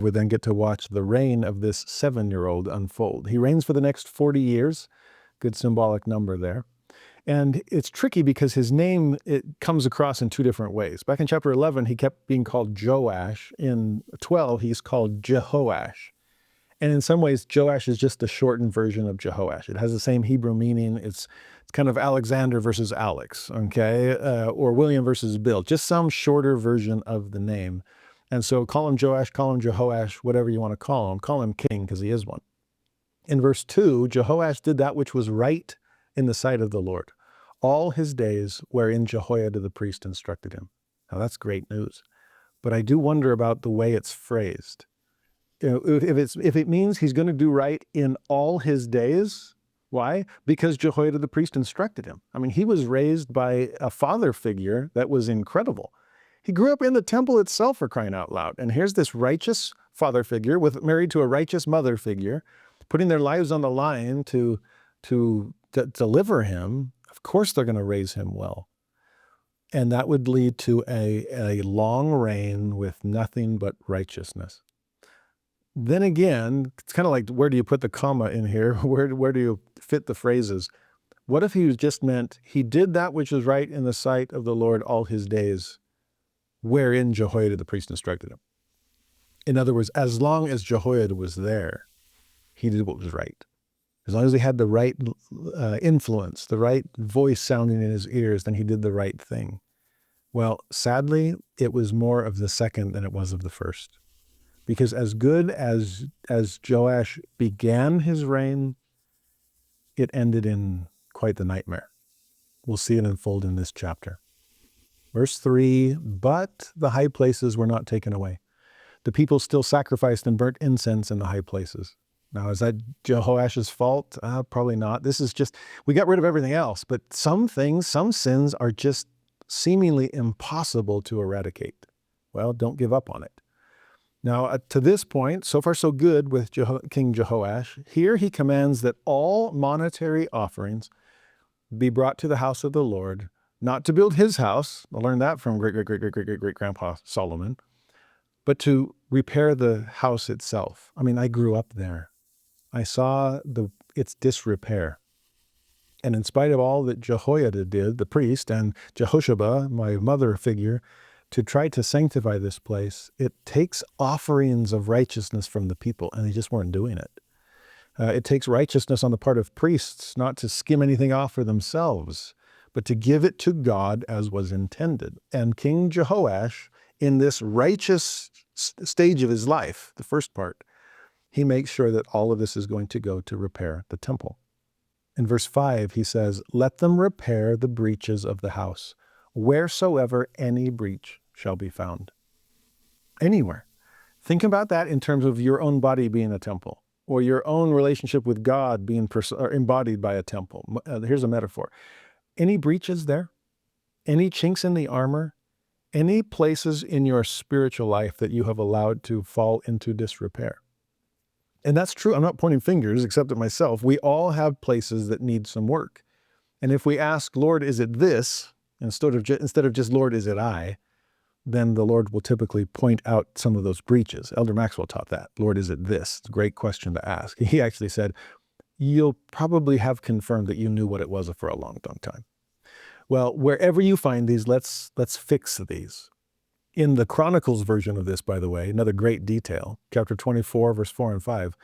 We then get to watch the reign of this 7-year-old unfold. He reigns for the next 40 years. Good symbolic number there. And it's tricky because his name, it comes across in two different ways. Back in chapter 11, he kept being called Joash. In 12, he's called Jehoash. And in some ways, Joash is just a shortened version of Jehoash. It has the same Hebrew meaning. It's kind of Alexander versus Alex, okay? Or William versus Bill, just some shorter version of the name. And so call him Joash, call him Jehoash, whatever you want to call him king because he is one. In verse 2, Jehoash did that which was right in the sight of the Lord, all his days wherein Jehoiada the priest instructed him. Now that's great news. But I do wonder about the way it's phrased. If it means he's going to do right in all his days, why? Because Jehoiada the priest instructed him. I mean, he was raised by a father figure that was incredible. He grew up in the temple itself, for crying out loud. And here's this righteous father figure married to a righteous mother figure, putting their lives on the line to deliver him. Of course they're going to raise him well. And that would lead to a long reign with nothing but righteousness. Then again, it's kind of like, where do you put the comma in here? Where do you fit the phrases? What if he just meant he did that which was right in the sight of the Lord all his days, wherein Jehoiada the priest instructed him? In other words, as long as Jehoiada was there, he did what was right. As long as he had the right influence, the right voice sounding in his ears, then he did the right thing. Well, sadly, it was more of the second than it was of the first. Because as good as Joash began his reign, it ended in quite the nightmare. We'll see it unfold in this chapter. Verse 3, but the high places were not taken away. The people still sacrificed and burnt incense in the high places. Now, is that Jehoash's fault? Probably not. This is just, we got rid of everything else, but some sins are just seemingly impossible to eradicate. Well, don't give up on it. Now, to this point, so far so good with King Jehoash. Here he commands that all monetary offerings be brought to the house of the Lord, not to build his house. I learned that from great-great-great-great-great-great-grandpa Solomon, but to repair the house itself. I mean, I grew up there. I saw its disrepair. And in spite of all that Jehoiada did, the priest, and Jehosheba, my mother figure, to try to sanctify this place, it takes offerings of righteousness from the people, and they just weren't doing it. It takes righteousness on the part of priests, not to skim anything off for themselves, but to give it to God as was intended. And King Jehoash, in this righteous stage of his life, the first part, he makes sure that all of this is going to go to repair the temple. In verse 5, he says, let them repair the breaches of the house, wheresoever any breach shall be found. Anywhere. Think about that in terms of your own body being a temple, or your own relationship with God being embodied by a temple. Here's a metaphor. Any breaches there? Any chinks in the armor? Any places in your spiritual life that you have allowed to fall into disrepair? And that's true. I'm not pointing fingers except at myself. We all have places that need some work. And if we ask, Lord, is it this? Instead of just, Lord, is it I? Then the Lord will typically point out some of those breaches. Elder Maxwell taught that. Lord, is it this? It's a great question to ask. He actually said, you'll probably have confirmed that you knew what it was for a long, long time. Well, wherever you find these, let's fix these. In the Chronicles version of this, by the way, another great detail, chapter 24, verse 4 and 5,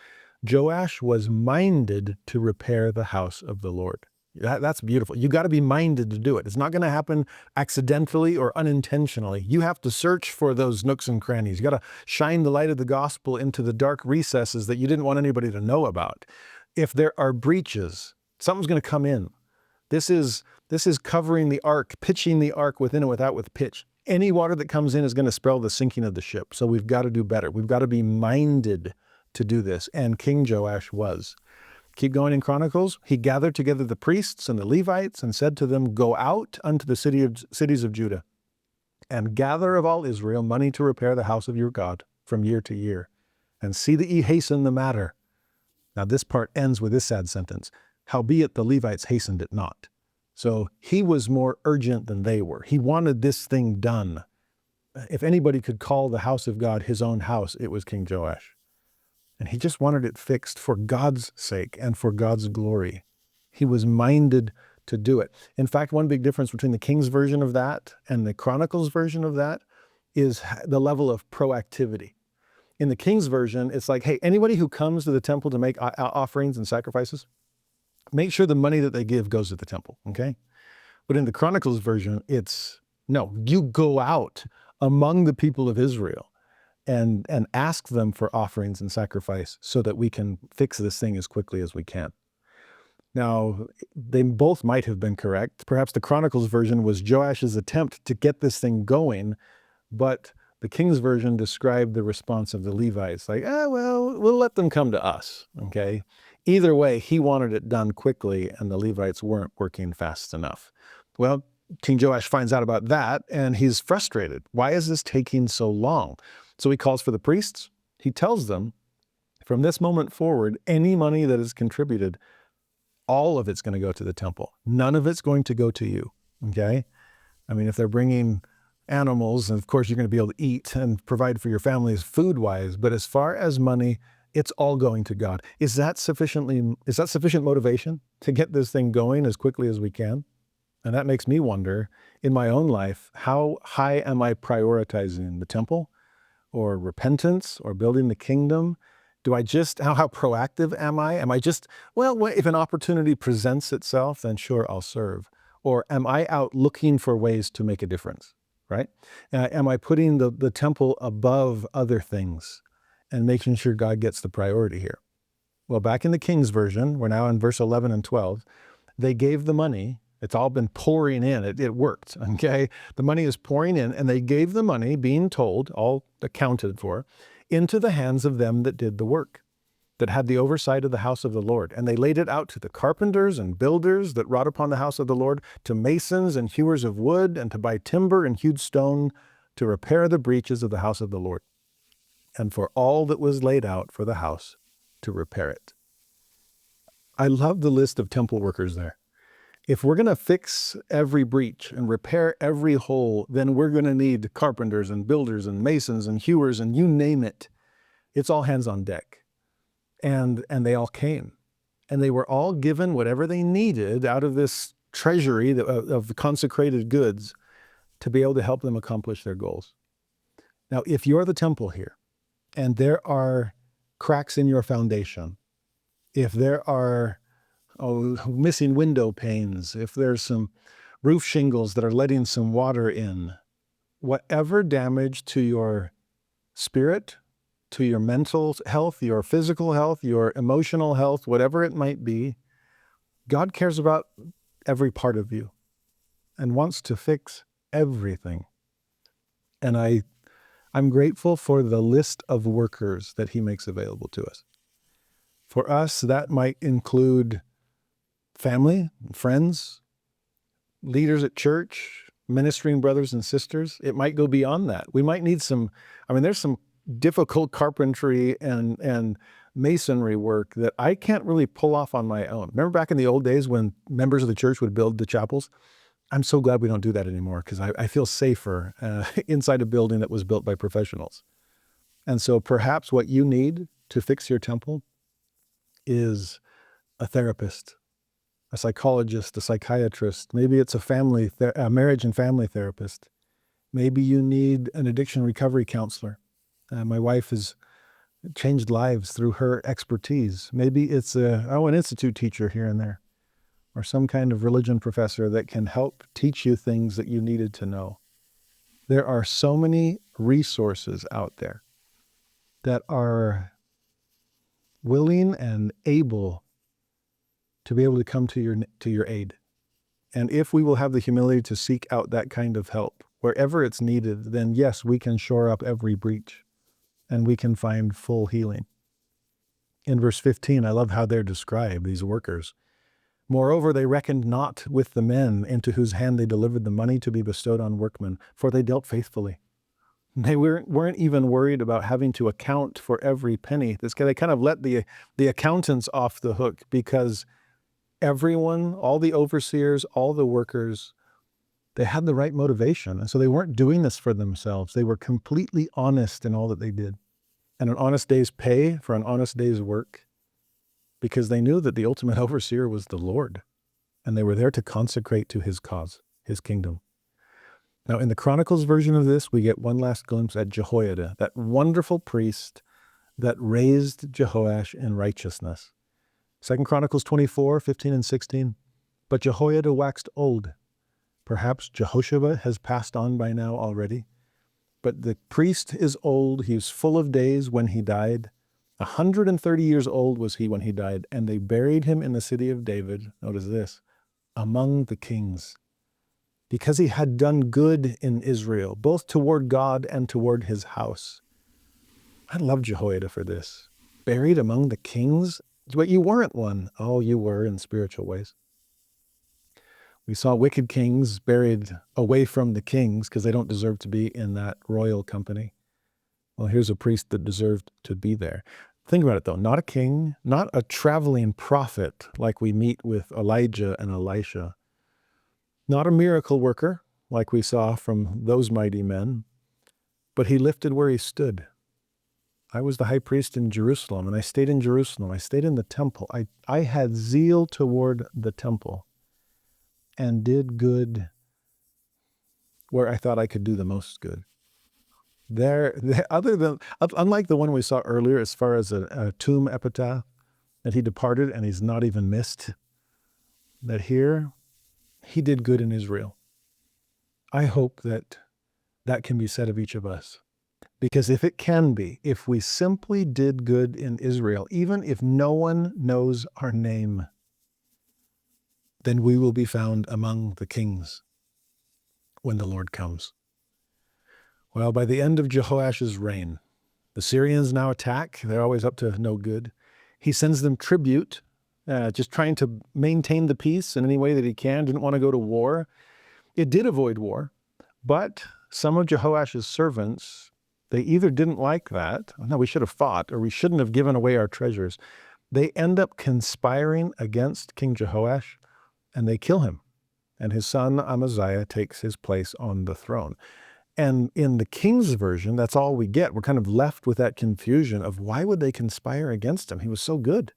Joash was minded to repair the house of the Lord. That's beautiful. You got to be minded to do it. It's not going to happen accidentally or unintentionally. You have to search for those nooks and crannies. You got to shine the light of the gospel into the dark recesses that you didn't want anybody to know about. If there are breaches, something's going to come in. This is covering the ark, pitching the ark within and without with pitch. Any water that comes in is going to spell the sinking of the ship. So we've got to do better. We've got to be minded to do this. And King Joash was. Keep going in Chronicles. He gathered together the priests and the Levites and said to them, go out unto the cities of Judah and gather of all Israel money to repair the house of your God from year to year, and see that ye hasten the matter. Now this part ends with this sad sentence, howbeit the Levites hastened it not. So he was more urgent than they were. He wanted this thing done. If anybody could call the house of God his own house, it was King Joash. And he just wanted it fixed for God's sake and for God's glory. He was minded to do it. In fact, one big difference between the King's version of that and the Chronicles version of that is the level of proactivity. In the King's version, it's like, hey, anybody who comes to the temple to make offerings and sacrifices, make sure the money that they give goes to the temple, okay? But in the Chronicles version, it's, no, you go out among the people of Israel and ask them for offerings and sacrifice so that we can fix this thing as quickly as we can. Now, they both might have been correct. Perhaps the Chronicles version was Joash's attempt to get this thing going, but the King's version described the response of the Levites, like, well, we'll let them come to us, okay? Either way, he wanted it done quickly, and the Levites weren't working fast enough. Well, King Joash finds out about that, and he's frustrated. Why is this taking so long? So he calls for the priests. He tells them, from this moment forward, any money that is contributed, all of it's going to go to the temple. None of it's going to go to you, okay? I mean, if they're bringing animals, and of course you're going to be able to eat and provide for your families food-wise, but as far as money, it's all going to God. Is that sufficient motivation to get this thing going as quickly as we can? And that makes me wonder, in my own life, how high am I prioritizing the temple or repentance or building the kingdom? How proactive am I? Am I just, well, if an opportunity presents itself, then sure, I'll serve. Or am I out looking for ways to make a difference, right? Am I putting the temple above other things and making sure God gets the priority here? Well, back in the King's version, we're now in verse 11 and 12, they gave the money. It's all been pouring in. It worked, okay? The money is pouring in, and they gave the money, being told, all accounted for, into the hands of them that did the work, that had the oversight of the house of the Lord. And they laid it out to the carpenters and builders that wrought upon the house of the Lord, to masons and hewers of wood, and to buy timber and hewed stone, to repair the breaches of the house of the Lord, and for all that was laid out for the house, to repair it. I love the list of temple workers there. If we're going to fix every breach and repair every hole, then we're going to need carpenters and builders and masons and hewers and you name it. It's all hands on deck. And they all came. And they were all given whatever they needed out of this treasury of consecrated goods to be able to help them accomplish their goals. Now, if you're the temple here and there are cracks in your foundation, if there are missing window panes, if there's some roof shingles that are letting some water in, whatever damage to your spirit, to your mental health, your physical health, your emotional health, whatever it might be, God cares about every part of you and wants to fix everything. And I'm grateful for the list of workers that he makes available to us. For us, that might include family, friends, leaders at church, ministering brothers and sisters. It might go beyond that. We might need there's some difficult carpentry and masonry work that I can't really pull off on my own. Remember back in the old days when members of the church would build the chapels? I'm so glad we don't do that anymore because I feel safer inside a building that was built by professionals. And so perhaps what you need to fix your temple is a therapist, a psychologist, a psychiatrist. Maybe it's a marriage and family therapist. Maybe you need an addiction recovery counselor. My wife has changed lives through her expertise. Maybe it's an institute teacher here and there, or some kind of religion professor that can help teach you things that you needed to know. There are so many resources out there that are willing and able to be able to come to your aid. And if we will have the humility to seek out that kind of help, wherever it's needed, then yes, we can shore up every breach and we can find full healing. In verse 15, I love how they're described, these workers. Moreover, they reckoned not with the men into whose hand they delivered the money to be bestowed on workmen, for they dealt faithfully. They weren't even worried about having to account for every penny. They kind of let the accountants off the hook because everyone, all the overseers, all the workers They had the right motivation, and so they weren't doing this for themselves. They were completely honest in all that they did. And an honest day's pay for an honest day's work, because they knew that the ultimate overseer was the Lord, and they were there to consecrate to his cause, his kingdom. Now, in the Chronicles version of this, we get one last glimpse at Jehoiada, that wonderful priest that raised Jehoash in righteousness. 2 Chronicles 24, 15 and 16. But Jehoiada waxed old. Perhaps Jehoshaphat has passed on by now already. But the priest is old. He was full of days when he died. 130 years old was he when he died, and they buried him in the city of David. Notice this, among the kings, because he had done good in Israel, both toward God and toward his house. I love Jehoiada for this. Buried among the kings? But you weren't one. Oh, you were in spiritual ways. We saw wicked kings buried away from the kings because they don't deserve to be in that royal company. Well, here's a priest that deserved to be there. Think about it, though. Not a king, not a traveling prophet like we meet with Elijah and Elisha. Not a miracle worker like we saw from those mighty men, but he lifted where he stood. I was the high priest in Jerusalem, and I stayed in Jerusalem. I stayed in the temple. I had zeal toward the temple and did good where I thought I could do the most good. Unlike the one we saw earlier, as far as a tomb epitaph, that he departed and he's not even missed, that here he did good in Israel. I hope that that can be said of each of us. Because if it can be, if we simply did good in Israel, even if no one knows our name, then we will be found among the kings when the Lord comes. Well, by the end of Jehoash's reign, the Syrians now attack. They're always up to no good. He sends them tribute, just trying to maintain the peace in any way that he can, didn't want to go to war. It did avoid war, but some of Jehoash's servants, they either didn't like that, no, we should have fought, or we shouldn't have given away our treasures. They end up conspiring against King Jehoash, and they kill him. And his son Amaziah takes his place on the throne. And in the king's version, that's all we get. We're kind of left with that confusion of why would they conspire against him? He was so good.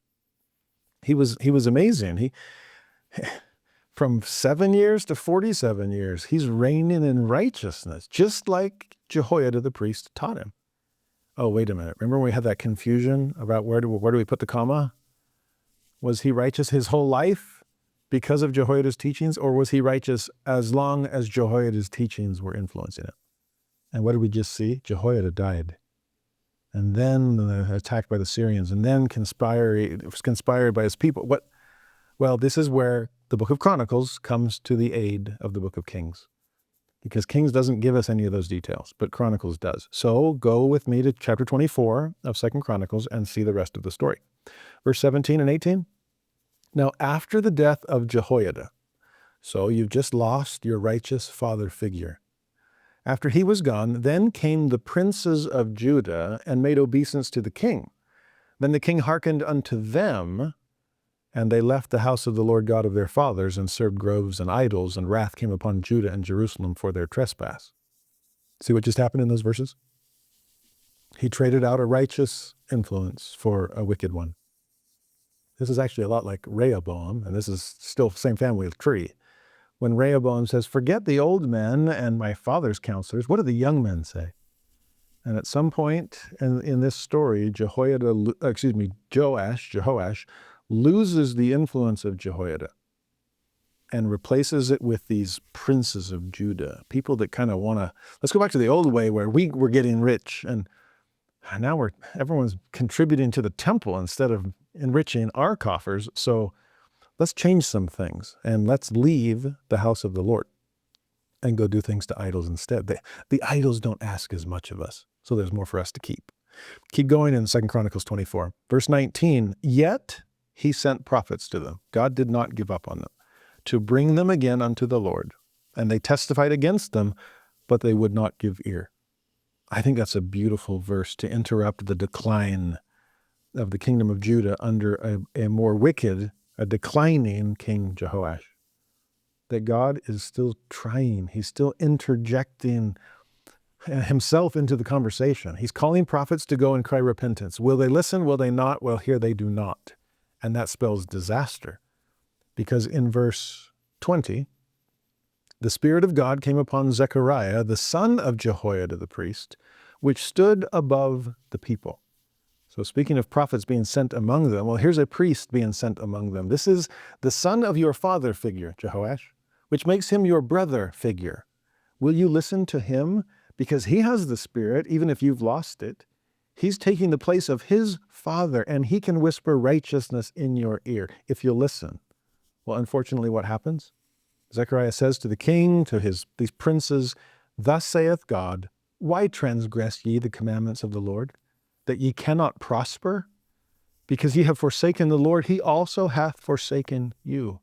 He was amazing. He from 7 years to 47 years, he's reigning in righteousness, just like Jehoiada the priest taught him. Oh, wait a minute. Remember when we had that confusion about where do we put the comma? Was he righteous his whole life because of Jehoiada's teachings, or was he righteous as long as Jehoiada's teachings were influencing him? And what did we just see? Jehoiada died. And then attacked by the Syrians, and then was conspired by his people. Well, this is where the book of Chronicles comes to the aid of the book of Kings. Because Kings doesn't give us any of those details, but Chronicles does. So go with me to chapter 24 of 2 Chronicles and see the rest of the story. Verse 17 and 18. Now, after the death of Jehoiada, so you've just lost your righteous father figure. After he was gone, then came the princes of Judah and made obeisance to the king. Then the king hearkened unto them, and they left the house of the Lord God of their fathers and served groves and idols, and wrath came upon Judah and Jerusalem for their trespass. See what just happened in those verses? He traded out a righteous influence for a wicked one. This is actually a lot like Rehoboam, and this is still the same family tree. When Rehoboam says, forget the old men and my father's counselors, what do the young men say? And at some point in this story, Jehoash loses the influence of Jehoiada and replaces it with these princes of Judah, people that kind of want to, let's go back to the old way where we were getting rich, and now everyone's contributing to the temple instead of enriching our coffers. So let's change some things and let's leave the house of the Lord and go do things to idols instead. The idols don't ask as much of us, so there's more for us to keep. Keep going in 2 Chronicles 24. Verse 19, yet he sent prophets to them. God did not give up on them, to bring them again unto the Lord. And they testified against them, but they would not give ear. I think that's a beautiful verse to interrupt the decline of the kingdom of Judah under a more wicked, a declining King Jehoash. that God is still trying. He's still interjecting himself into the conversation. He's calling prophets to go and cry repentance. Will they listen? Will they not? Well, here they do not. And that spells disaster. Because in verse 20, the Spirit of God came upon Zechariah, the son of Jehoiada the priest, which stood above the people. So speaking of prophets being sent among them, well, here's a priest being sent among them. This is the son of your father figure, Jehoash, which makes him your brother figure. Will you listen to him? Because he has the Spirit, even if you've lost it. He's taking the place of his father, and he can whisper righteousness in your ear if you'll listen. Well, unfortunately, what happens? Zechariah says to the king, to these princes, "Thus saith God, why transgress ye the commandments of the Lord, that ye cannot prosper? Because ye have forsaken the Lord, he also hath forsaken you."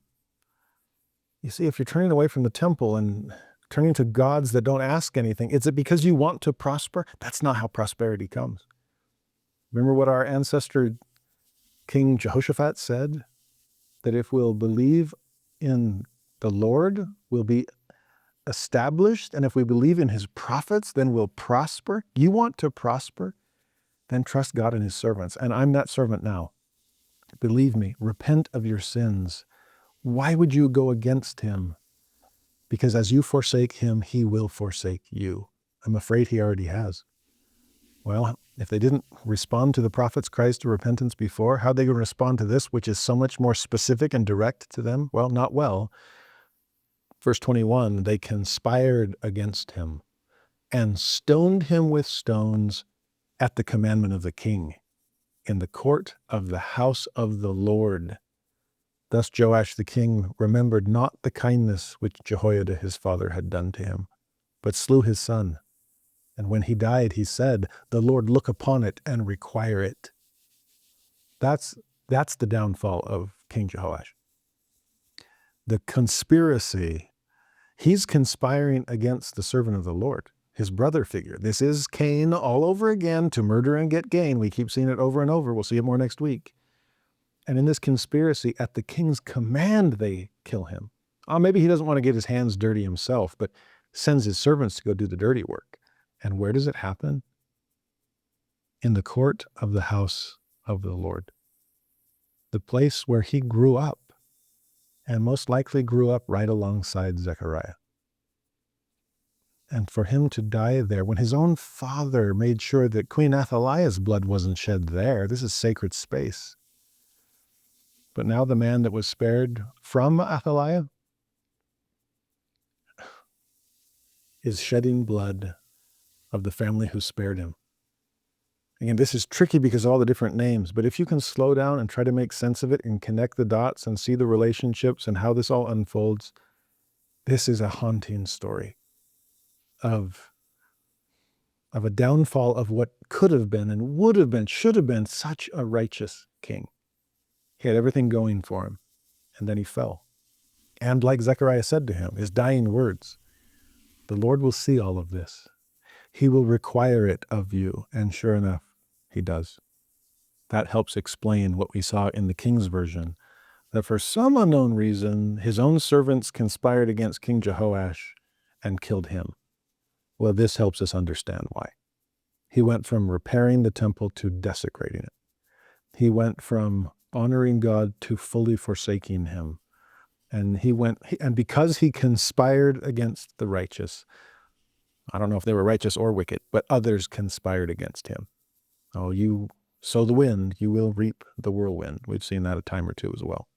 You see, if you're turning away from the temple and turning to gods that don't ask anything, is it because you want to prosper? That's not how prosperity comes. Remember what our ancestor King Jehoshaphat said? That if we'll believe in the Lord, we'll be established, and if we believe in his prophets, then we'll prosper. You want to prosper? Then trust God and his servants. And I'm that servant now. Believe me, repent of your sins. Why would you go against him? Because as you forsake him, he will forsake you. I'm afraid he already has. Well, if they didn't respond to the prophet's cries to repentance before, how are they going to respond to this, which is so much more specific and direct to them? Well, not well. Verse 21, they conspired against him and stoned him with stones at the commandment of the king in the court of the house of the Lord. Thus Joash the king remembered not the kindness which Jehoiada his father had done to him, but slew his son. And when he died, he said, "The Lord look upon it and require it." That's the downfall of King Jehoash. The conspiracy, he's conspiring against the servant of the Lord, his brother figure. This is Cain all over again, to murder and get gain. We keep seeing it over and over. We'll see it more next week. And in this conspiracy, at the king's command, they kill him. Maybe he doesn't want to get his hands dirty himself, but sends his servants to go do the dirty work. And where does it happen? In the court of the house of the Lord. The place where he grew up, and most likely grew up right alongside Zechariah. And for him to die there, when his own father made sure that Queen Athaliah's blood wasn't shed there, this is sacred space. But now the man that was spared from Athaliah is shedding blood of the family who spared him. Again, this is tricky because of all the different names, but if you can slow down and try to make sense of it and connect the dots and see the relationships and how this all unfolds, this is a haunting story of a downfall of what could have been and would have been, should have been such a righteous king. He had everything going for him, and then he fell. And like Zechariah said to him, his dying words, "The Lord will see all of this. He will require it of you." And sure enough, he does. That helps explain what we saw in the king's version, that for some unknown reason, his own servants conspired against King Jehoash and killed him. Well, this helps us understand why. He went from repairing the temple to desecrating it. He went from honoring God to fully forsaking him. And because he conspired against the righteous, I don't know if they were righteous or wicked, but others conspired against him. Oh, you sow the wind, you will reap the whirlwind. We've seen that a time or two as well.